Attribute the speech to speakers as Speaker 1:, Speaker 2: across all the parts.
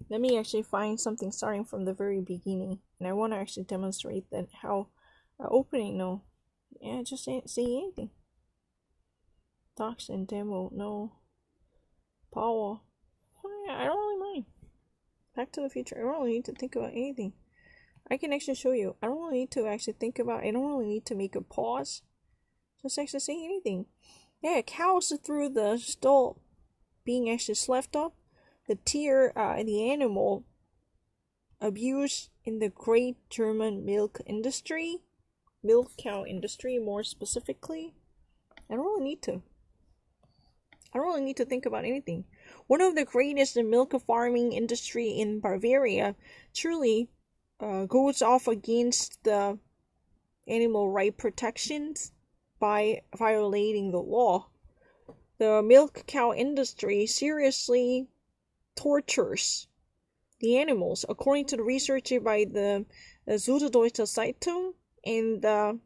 Speaker 1: let me actually find something starting from the very beginning, and I want to actually demonstrate that how opening, no, yeah, just say anything. Docs and demo, no. Power, oh, yeah, I don't really mind. Back to the Future, I don't really need to think about anything. I can actually show you. I don't really need to actually think about. I don't really need to make a pause. Just actually say anything. Yeah, cows through the stall being actually slept up. The animal abuse in the great German milk industry, milk cow industry more specifically. I don't really need to. I don't really need to think about anything. One of the greatest milk farming industry in Bavaria truly goes off against the animal right protections by violating the law. The milk cow industry seriously tortures the animals, according to the research by the Süddeutsche Zeitung and the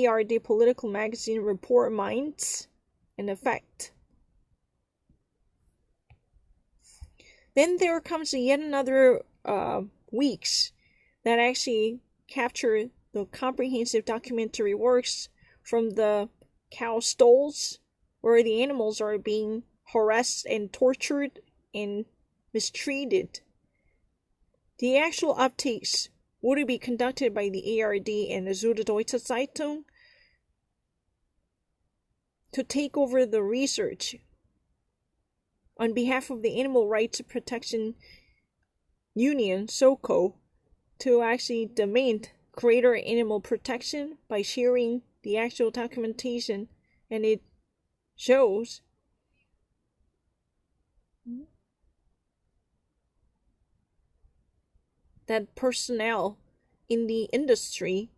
Speaker 1: ARD political magazine report Minds and Effect. Then there comes yet another weeks that actually capture the comprehensive documentary works from the cow stalls where the animals are being harassed and tortured and mistreated. The actual uptakes would be conducted by the ARD and the Süddeutsche Zeitung to take over the research on behalf of the Animal Rights Protection Union, SOCO, to actually demand greater animal protection by sharing the actual documentation, and it shows that personnel in the industry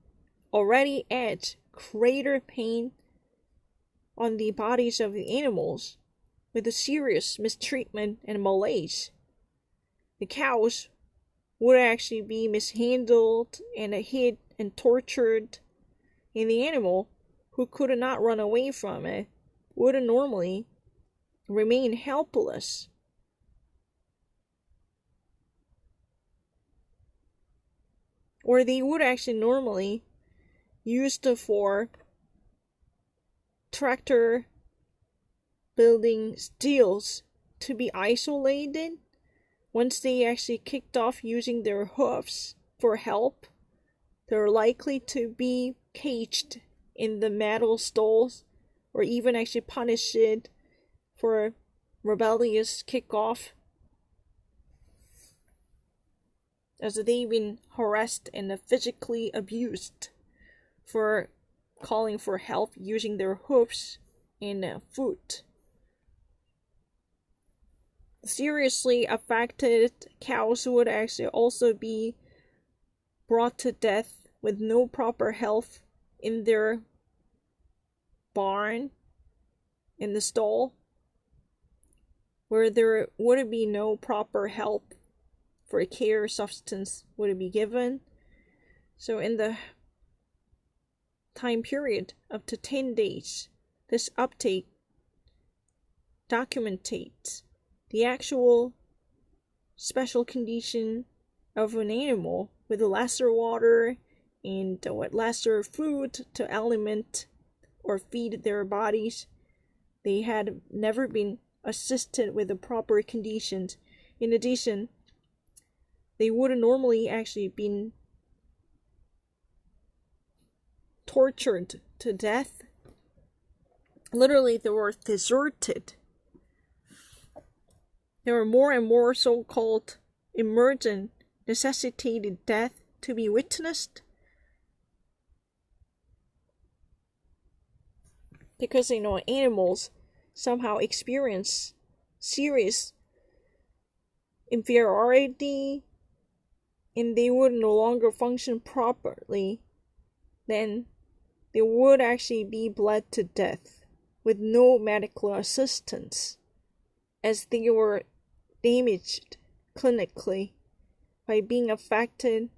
Speaker 1: already add greater pain on the bodies of the animals with a serious mistreatment and malaise. The cows would actually be mishandled and hit and tortured, and the animal, who could not run away from it, would normally remain helpless. Or they would actually normally used for tractor building steels to be isolated. Once they actually kicked off using their hoofs for help, they're likely to be caged in the metal stalls or even actually punished for rebellious kickoff, as they've been harassed and physically abused for calling for help using their hoofs and foot. Seriously affected cows would actually also be brought to death with no proper health in their barn, in the stall, where there would be no proper help for care substance would be given. So in the time period up to 10 days, this uptake documentates the actual special condition of an animal with lesser water and lesser food to aliment or feed their bodies. They had never been assisted with the proper conditions. In addition, they would have normally actually been tortured to death. Literally, they were deserted. There were more and more so-called emergent necessitated death to be witnessed, because animals somehow experience serious inferiority and they would no longer function properly, then they would actually be bled to death with no medical assistance, as they were damaged clinically by being affected.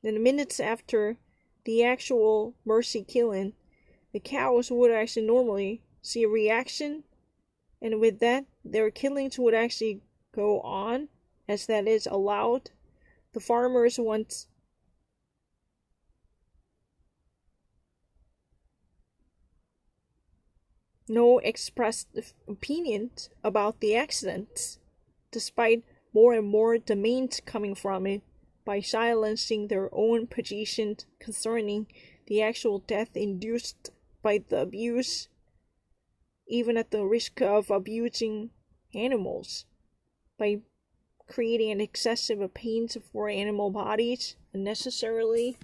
Speaker 1: Then minutes after the actual mercy killing, the cows would actually normally see a reaction, and with that, their killings would actually go on, as that is allowed. The farmers want no expressed opinions about the accident, despite more and more demands coming from it, by silencing their own position concerning the actual death induced by the abuse, even at the risk of abusing animals, by creating an excessive pain for animal bodies unnecessarily.